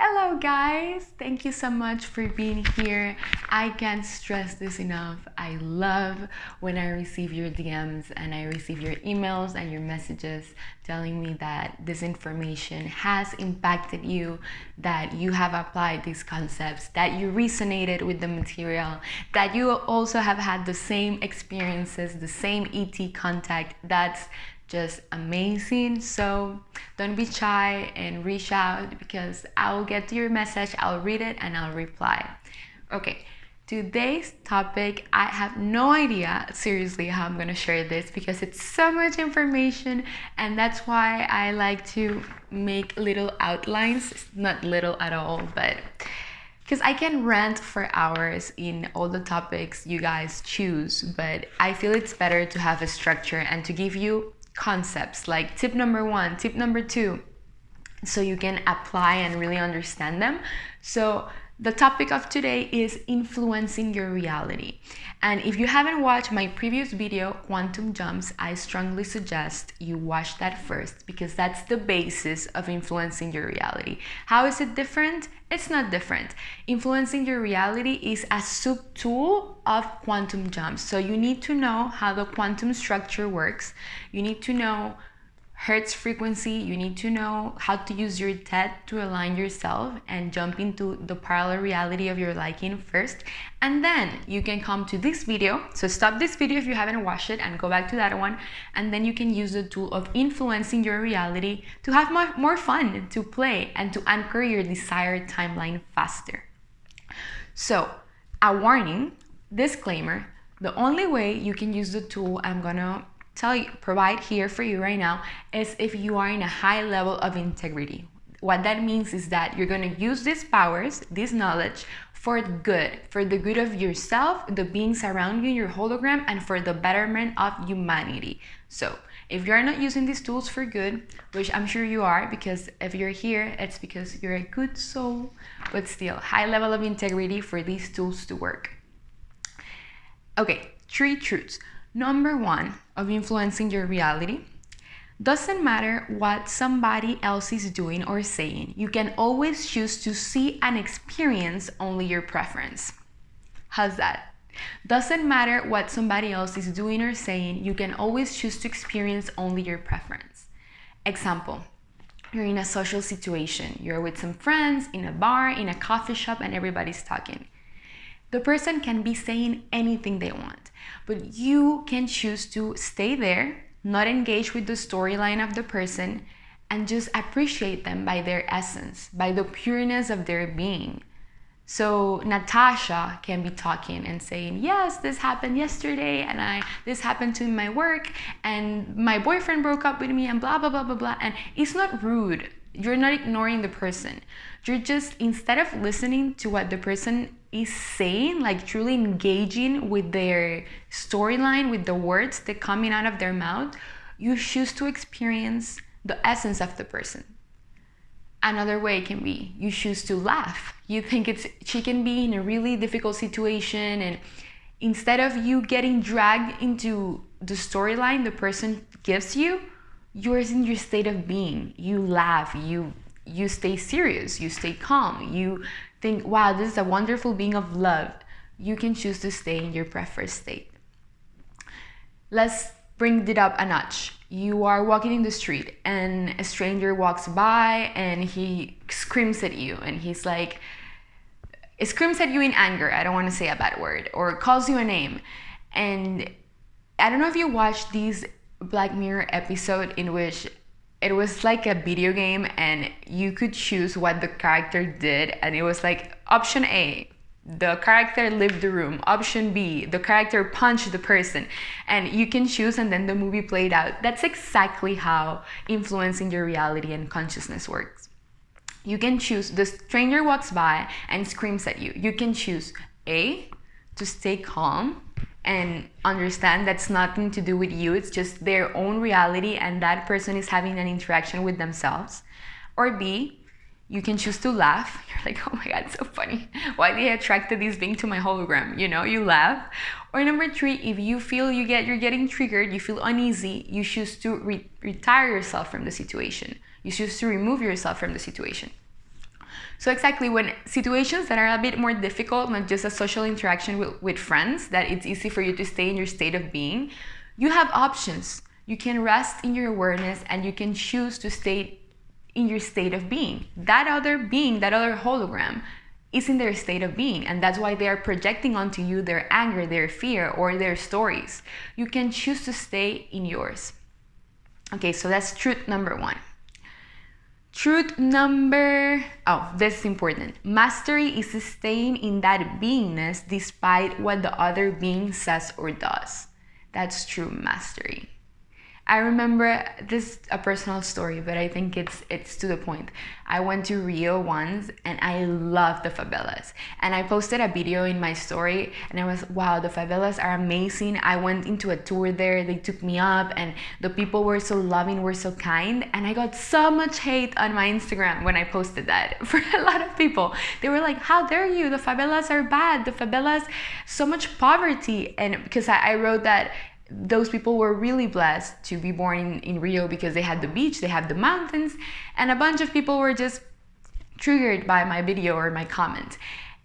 Hello guys, thank you so much for being here. I can't stress this enough. I love when I receive your DMs and I receive your emails and your messages telling me that this information has impacted you, that you have applied these concepts, that you resonated with the material, that you also have had the same experiences, the same ET contact. That's just amazing. So don't be shy and reach out because I'll get to your message, I'll read it and I'll reply. Okay, today's topic, I have no idea seriously how I'm gonna share this because it's so much information, and that's why I like to make little outlines. It's not little at all, but because I can rant for hours in all the topics you guys choose, but I feel it's better to have a structure and to give you concepts like tip number 1, tip number 2, so you can apply and really understand them. So the topic of today is influencing your reality. And if you haven't watched my previous video, Quantum Jumps, I strongly suggest you watch that first because that's the basis of influencing your reality. How is it different? It's not different. Influencing your reality is a sub-tool of quantum jumps. So you need to know how the quantum structure works. You need to know Hertz frequency, you need to know how to use your TED to align yourself and jump into the parallel reality of your liking first, and then you can come to this video. So stop this video if you haven't watched it and go back to that one, and then you can use the tool of influencing your reality to have more fun, to play, and to anchor your desired timeline faster. So a warning, disclaimer, the only way you can use the tool I'm gonna provide here for you right now is if you are in a high level of integrity. What that means is that you're going to use these powers, this knowledge, for the good of yourself, the beings around you, your hologram, and for the betterment of humanity. So if you're not using these tools for good, which I'm sure you are, because if you're here, it's because you're a good soul, but still, high level of integrity for these tools to work. Okay, 3 truths. Number 1 of influencing your reality: doesn't matter what somebody else is doing or saying, you can always choose to see and experience only your preference. How's that? Doesn't matter what somebody else is doing or saying, you can always choose to experience only your preference. Example, you're in a social situation, you're with some friends, in a bar, in a coffee shop, and everybody's talking. The person can be saying anything they want, but you can choose to stay there, not engage with the storyline of the person, and just appreciate them by their essence, by the pureness of their being. So Natasha can be talking and saying, yes, this happened yesterday, and this happened to my work, and my boyfriend broke up with me, and blah, blah, blah, blah, blah. And it's not rude. You're not ignoring the person. You're just, instead of listening to what the person is saying, like truly engaging with their storyline, with the words that coming out of their mouth, you choose to experience the essence of the person. Another way can be, you choose to laugh. You think she can be in a really difficult situation, and instead of you getting dragged into the storyline the person gives you, you're in your state of being. You laugh, you stay serious, you stay calm, you think, wow, this is a wonderful being of love. You can choose to stay in your preferred state. Let's bring it up a notch. You are walking in the street and a stranger walks by and he screams at you, and he's like, it screams at you in anger, I don't want to say a bad word, or calls you a name. And I don't know if you watched these Black Mirror episode in which it was like a video game and you could choose what the character did, and it was like option A, the character left the room, option B, the character punched the person, and you can choose, and then the movie played out. That's exactly how influencing your reality and consciousness works. You can choose, the stranger walks by and screams at you. You can choose A, to stay calm and understand that's nothing to do with you, it's just their own reality and that person is having an interaction with themselves. Or B, you can choose to laugh. You're like, oh my God, it's so funny. Why did I attracted this being to my hologram? You know, you laugh. Or number 3, if you feel you're getting triggered, you feel uneasy, you choose to retire yourself from the situation. You choose to remove yourself from the situation. So exactly, when situations that are a bit more difficult, not just a social interaction with friends, that it's easy for you to stay in your state of being, you have options. You can rest in your awareness and you can choose to stay in your state of being. That other being, that other hologram, is in their state of being, and that's why they are projecting onto you their anger, their fear, or their stories. You can choose to stay in yours. Okay, so that's truth number one. Truth number, this is important. Mastery is staying in that beingness despite what the other being says or does. That's true mastery. I remember, this is a personal story, but I think it's to the point. I went to Rio once and I loved the favelas. And I posted a video in my story and I was, wow, the favelas are amazing. I went into a tour there, they took me up and the people were so loving, were so kind. And I got so much hate on my Instagram when I posted that for a lot of people. They were like, how dare you? The favelas are bad. The favelas, so much poverty. And because I wrote that those people were really blessed to be born in Rio because they had the beach, they had the mountains, and a bunch of people were just triggered by my video or my comment.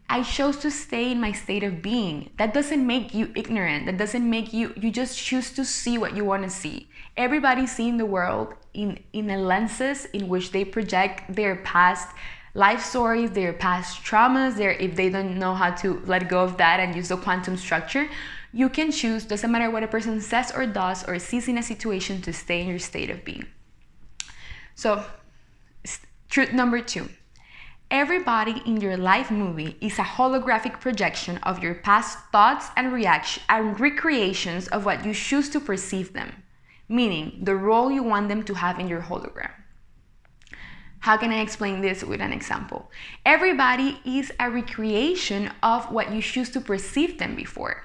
I chose to stay in my state of being. That doesn't make you ignorant. That doesn't make you just choose to see what you want to see. Everybody's seeing the world in the lenses in which they project their past life stories, their past traumas, if they don't know how to let go of that and use the quantum structure. You can choose, doesn't matter what a person says or does or sees in a situation, to stay in your state of being. So, truth number two. Everybody in your life movie is a holographic projection of your past thoughts and reactions and recreations of what you choose to perceive them, meaning the role you want them to have in your hologram. How can I explain this with an example? Everybody is a recreation of what you choose to perceive them before.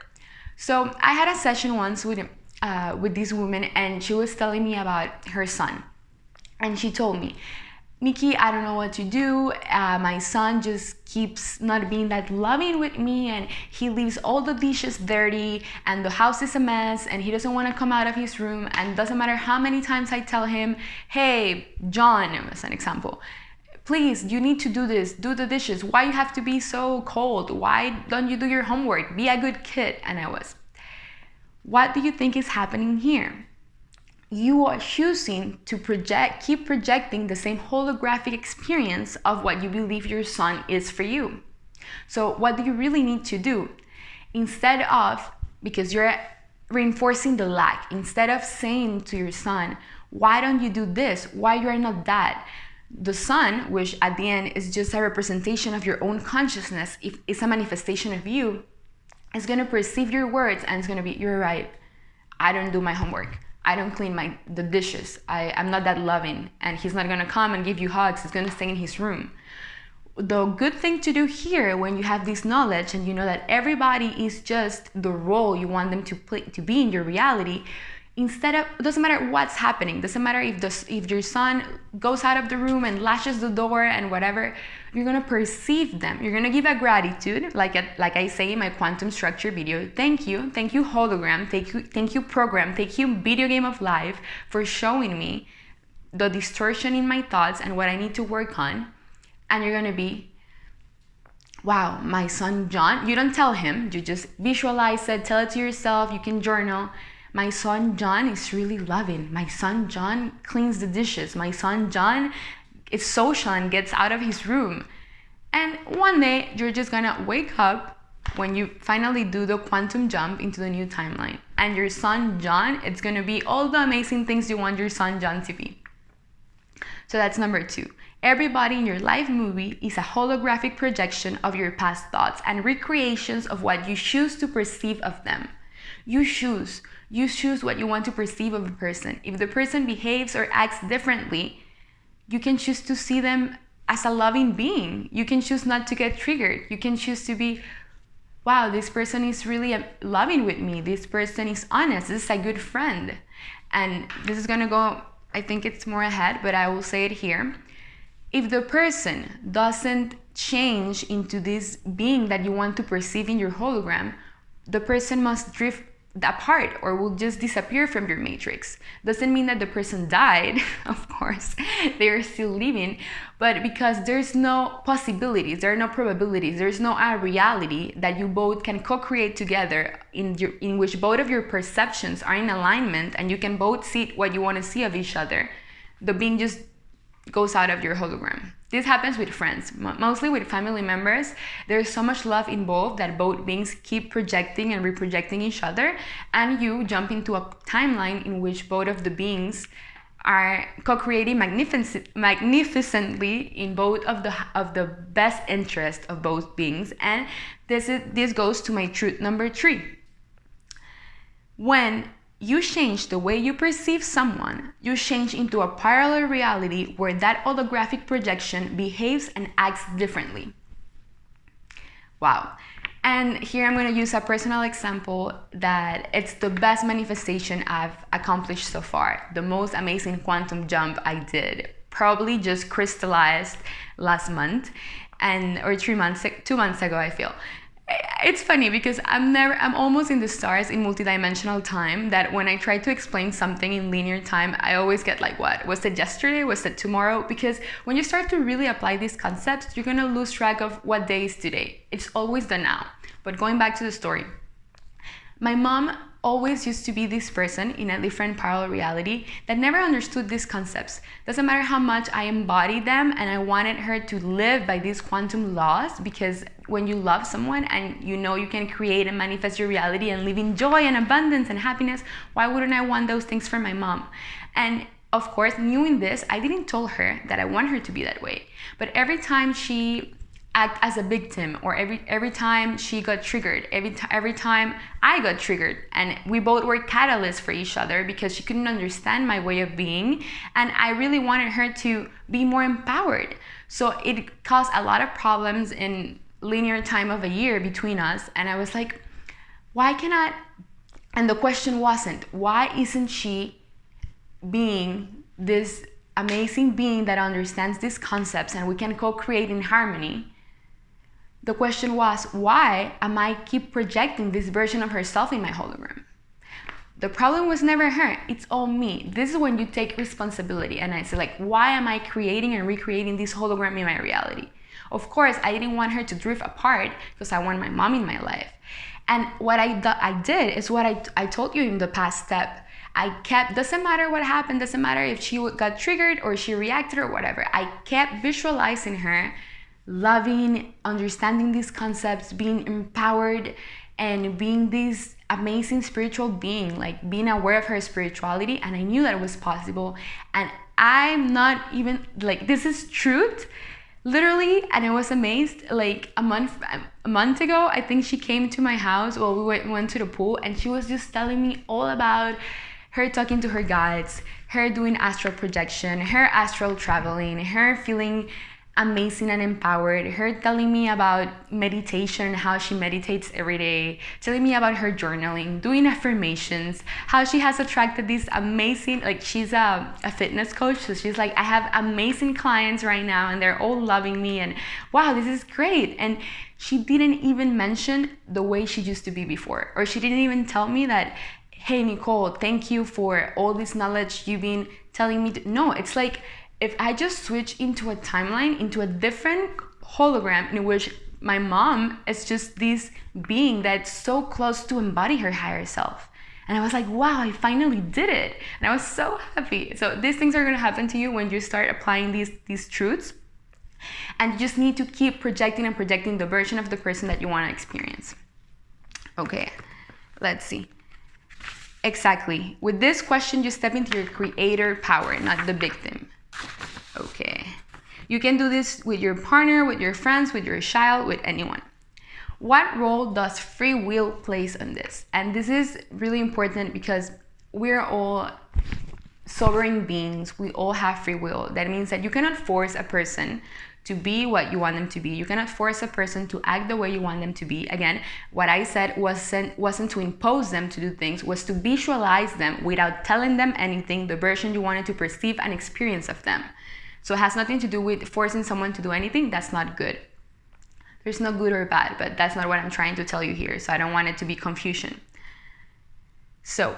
So I had a session once with this woman and she was telling me about her son. And she told me, Nikki, I don't know what to do. My son just keeps not being that loving with me and he leaves all the dishes dirty and the house is a mess and he doesn't want to come out of his room, and doesn't matter how many times I tell him, hey, John, as an example, please, you need to do this, do the dishes. Why you have to be so cold? Why don't you do your homework? Be a good kid. And I was, what do you think is happening here? You are choosing to keep projecting the same holographic experience of what you believe your son is for you. So what do you really need to do? Instead of, because you're reinforcing the lack, instead of saying to your son, why don't you do this? Why you are not that? The sun, which at the end is just a representation of your own consciousness, if it's a manifestation of you, is going to perceive your words and it's going to be, you're right, I don't do my homework, I don't clean the dishes, I'm not that loving, and he's not going to come and give you hugs, he's going to stay in his room. The good thing to do here, when you have this knowledge and you know that everybody is just the role you want them to play, to be in your reality, instead of, it doesn't matter what's happening, doesn't matter if your son goes out of the room and lashes the door and whatever, you're gonna perceive them. You're gonna give a gratitude, like I say in my quantum structure video. Thank you hologram, thank you program, thank you video game of life for showing me the distortion in my thoughts and what I need to work on. And you're gonna be, wow, my son John. You don't tell him, you just visualize it, tell it to yourself, you can journal. My son John is really loving. My son John cleans the dishes. My son John is social and gets out of his room. And one day you're just gonna wake up when you finally do the quantum jump into the new timeline. And your son John, it's gonna be all the amazing things you want your son John to be. So that's number two. Everybody in your life movie is a holographic projection of your past thoughts and recreations of what you choose to perceive of them. You choose what you want to perceive of a person. If the person behaves or acts differently, you can choose to see them as a loving being. You can choose not to get triggered. You can choose to be, wow, this person is really loving with me. This person is honest. This is a good friend. And this is gonna go, I think it's more ahead, but I will say it here. If the person doesn't change into this being that you want to perceive in your hologram, the person must drift apart or will just disappear from your matrix. Doesn't mean that the person died, of course, they are still living, but because there's no possibilities, there are no probabilities, there's no reality that you both can co-create together in which both of your perceptions are in alignment and you can both see what you want to see of each other. The being just goes out of your hologram. This happens with friends, mostly with family members. There's so much love involved that both beings keep projecting and reprojecting each other, and you jump into a timeline in which both of the beings are co-creating magnificently in both of the best interest of both beings. And this goes to my truth number 3. When you change the way you perceive someone, you change into a parallel reality where that holographic projection behaves and acts differently. Wow. And here I'm going to use a personal example that it's the best manifestation I've accomplished so far. The most amazing quantum jump I did. Probably just crystallized last month or 2 months ago, I feel. It's funny because I'm almost in the stars in multidimensional time, that when I try to explain something in linear time, I always get like, what? Was it yesterday? Was it tomorrow? Because when you start to really apply these concepts, you're going to lose track of what day is today. It's always the now. But going back to the story, my mom always used to be this person in a different parallel reality that never understood these concepts. Doesn't matter how much I embodied them, and I wanted her to live by these quantum laws, because when you love someone and you know you can create and manifest your reality and live in joy and abundance and happiness, why wouldn't I want those things for my mom? And of course, knowing this, I didn't tell her that I want her to be that way. But every time she act as a victim, or every time she got triggered, every time I got triggered, and we both were catalysts for each other because she couldn't understand my way of being, and I really wanted her to be more empowered. So it caused a lot of problems in linear time of a year between us, and I was like, why cannot? And the question wasn't, why isn't she being this amazing being that understands these concepts and we can co-create in harmony? The question was, why am I keep projecting this version of herself in my hologram? The problem was never her, it's all me. This is when you take responsibility, and I say like, why am I creating and recreating this hologram in my reality? Of course, I didn't want her to drift apart because I want my mom in my life. And what I did is what I told you in the past step. I kept, doesn't matter what happened, doesn't matter if she got triggered or she reacted or whatever, I kept visualizing her loving, understanding these concepts, being empowered, and being this amazing spiritual being, like being aware of her spirituality. And I knew that it was possible. And I'm not even like, this is truth, literally. And I was amazed. Like a month ago, I think she came to my house. Well, we went to the pool, and she was just telling me all about her talking to her guides, her doing astral projection, her astral traveling, her feeling amazing and empowered, her telling me about meditation, how she meditates every day, telling me about her journaling, doing affirmations, how she has attracted these amazing, like she's a fitness coach, so she's like, I have amazing clients right now and they're all loving me, and wow, this is great. And she didn't even mention the way she used to be before, or she didn't even tell me that, hey Nicole, thank you for all this knowledge you've been telling me. No, it's like, if I just switch into a timeline, into a different hologram in which my mom is just this being that's so close to embody her higher self. And I was like, wow, I finally did it. And I was so happy. So these things are going to happen to you when you start applying these truths. And you just need to keep projecting and projecting the version of the person that you want to experience. Okay, let's see. Exactly. With this question, you step into your creator power, not the victim. Okay. You can do this with your partner, with your friends, with your child, with anyone. What role does free will plays in this? And this is really important because we're all sovereign beings. We all have free will. That means that you cannot force a person to be what you want them to be. You cannot force a person to act the way you want them to be. Again, what I said wasn't to impose them to do things, was to visualize them without telling them anything, the version you wanted to perceive and experience of them. So it has nothing to do with forcing someone to do anything. That's not good. There's no good or bad, but that's not what I'm trying to tell you here. So I don't want it to be confusion. So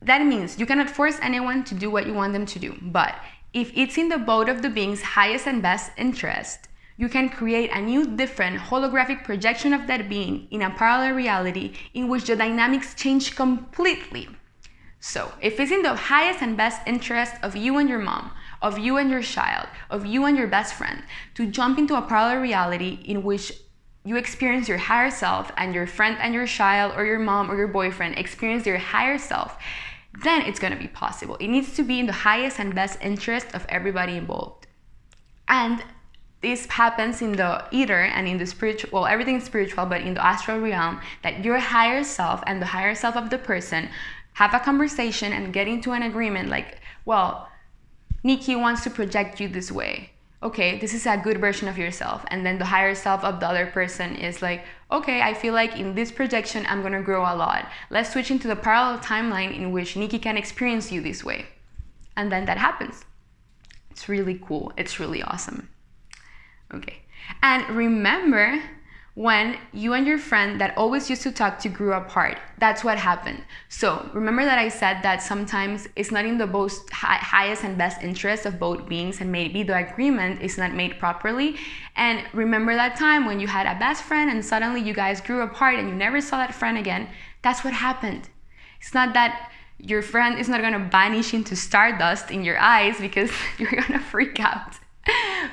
that means you cannot force anyone to do what you want them to do. But if it's in the both of the being's highest and best interest, you can create a new, different holographic projection of that being in a parallel reality in which the dynamics change completely. So if it's in the highest and best interest of you and your mom, of you and your child, of you and your best friend, to jump into a parallel reality in which you experience your higher self and your friend and your child or your mom or your boyfriend experience their higher self, then it's going to be possible. It needs to be in the highest and best interest of everybody involved. And this happens in the ether and in the spiritual, well, everything is spiritual, but in the astral realm, that your higher self and the higher self of the person have a conversation and get into an agreement like, well, Nicky wants to project you this way. Okay, this is a good version of yourself. And then the higher self of the other person is like, okay, I feel like in this projection, I'm gonna grow a lot. Let's switch into the parallel timeline in which Nicky can experience you this way. And then that happens. It's really cool. It's really awesome. Okay, and remember when you and your friend that always used to talk to grew apart. That's what happened. So remember that I said that sometimes it's not in the most highest and best interest of both beings, and maybe the agreement is not made properly. And remember that time when you had a best friend and suddenly you guys grew apart and you never saw that friend again. That's what happened. It's not that your friend is not going to vanish into stardust in your eyes because you're going to freak out.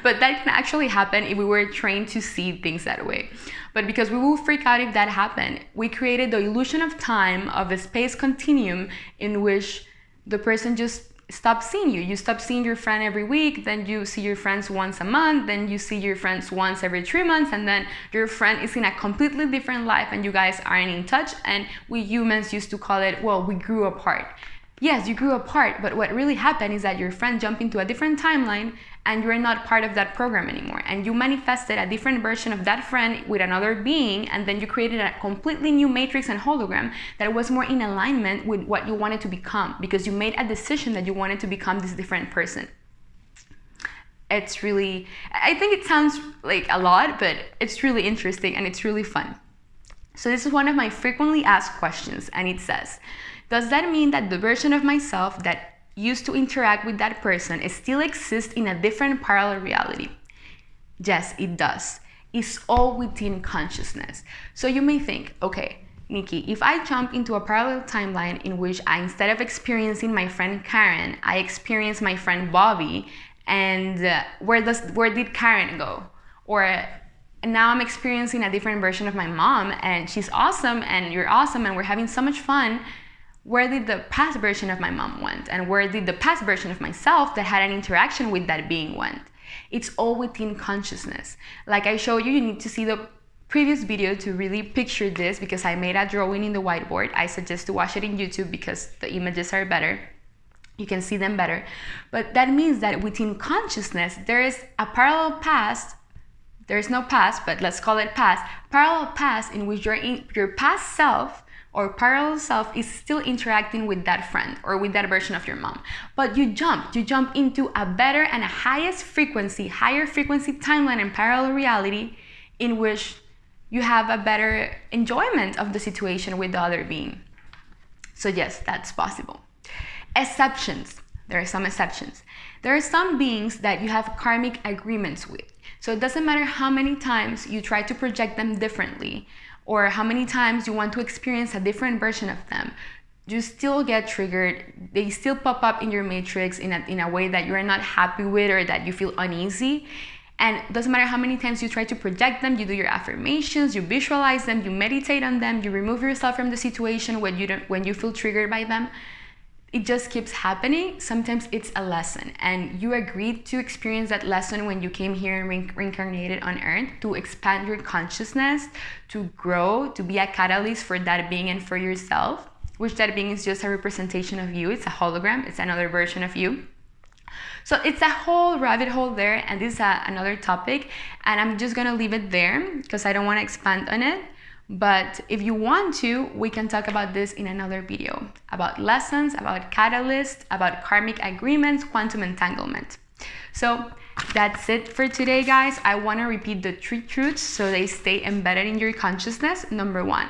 But that can actually happen if we were trained to see things that way. But because we will freak out if that happened, we created the illusion of time, of a space continuum in which the person just stops seeing you. You stop seeing your friend every week, then you see your friends once a month, then you see your friends once every 3 months, and then your friend is in a completely different life and you guys aren't in touch. And we humans used to call it, well, we grew apart. Yes, you grew apart, but what really happened is that your friend jumped into a different timeline and you're not part of that program anymore. And you manifested a different version of that friend with another being, and then you created a completely new matrix and hologram that was more in alignment with what you wanted to become, because you made a decision that you wanted to become this different person. It's really, I think it sounds like a lot, but it's really interesting and it's really fun. So this is one of my frequently asked questions, and it says, does that mean that the version of myself that used to interact with that person still exists in a different parallel reality? Yes, it does. It's all within consciousness. So you may think, okay, Nicky, if I jump into a parallel timeline in which instead of experiencing my friend Karen, I experience my friend Bobby, and where did Karen go? Or now I'm experiencing a different version of my mom, and she's awesome, and you're awesome, and we're having so much fun. Where did the past version of my mom went? And where did the past version of myself that had an interaction with that being went? It's all within consciousness. Like I showed you, you need to see the previous video to really picture this, because I made a drawing in the whiteboard. I suggest to watch it in YouTube because the images are better. You can see them better. But that means that within consciousness, there is a parallel past. There is no past, but let's call it past. Parallel past in which your past self or parallel self is still interacting with that friend or with that version of your mom. But you jump into a better and a higher frequency timeline and parallel reality in which you have a better enjoyment of the situation with the other being. So yes, that's possible. Exceptions. There are some exceptions. There are some beings that you have karmic agreements with. So it doesn't matter how many times you try to project them differently, or how many times you want to experience a different version of them, you still get triggered. They still pop up in your matrix in a way that you're not happy with or that you feel uneasy. And it doesn't matter how many times you try to project them, you do your affirmations, you visualize them, you meditate on them, you remove yourself from the situation when you feel triggered by them. It just keeps happening. Sometimes it's a lesson, and you agreed to experience that lesson when you came here and reincarnated on Earth, to expand your consciousness, to grow, to be a catalyst for that being and for yourself, which that being is just a representation of you. It's a hologram. It's another version of you. So it's a whole rabbit hole there, and this is another topic, and I'm just gonna leave it there because I don't want to expand on it. But if you want to, we can talk about this in another video, about lessons, about catalysts, about karmic agreements, quantum entanglement. So that's it for today, guys. I want to repeat the 3 truths so they stay embedded in your consciousness. Number 1,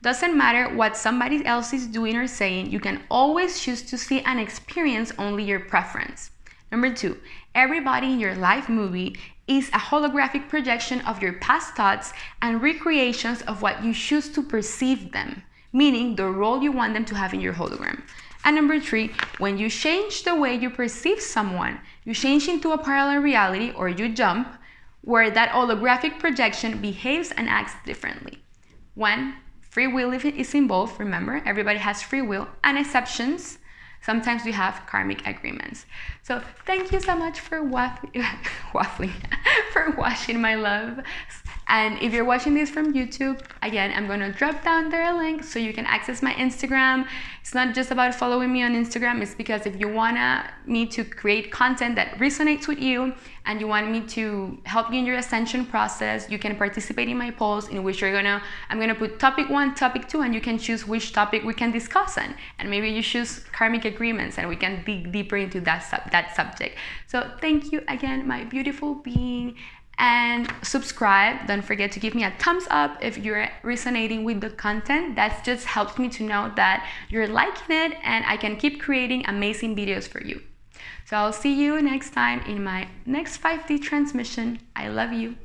Doesn't matter what somebody else is doing or saying, you can always choose to see and experience only your preference. Number 2, everybody in your life movie is a holographic projection of your past thoughts and recreations of what you choose to perceive them, meaning the role you want them to have in your hologram. And number 3, when you change the way you perceive someone, you change into a parallel reality, or you jump, where that holographic projection behaves and acts differently. When free will is involved, remember, everybody has free will, and exceptions. Sometimes we have karmic agreements. So thank you so much for waffling, for watching, my love. And if you're watching this from YouTube, again, I'm gonna drop down there a link so you can access my Instagram. It's not just about following me on Instagram, it's because if you want me to create content that resonates with you and you want me to help you in your ascension process, you can participate in my polls in which I'm gonna put topic 1, topic 2, and you can choose which topic we can discuss on. And maybe you choose karmic agreements and we can dig deeper into that subject. So thank you again, my beautiful being. And subscribe. Don't forget to give me a thumbs up if you're resonating with the content. That just helps me to know that you're liking it and I can keep creating amazing videos for you. So I'll see you next time in my next 5D transmission. I love you.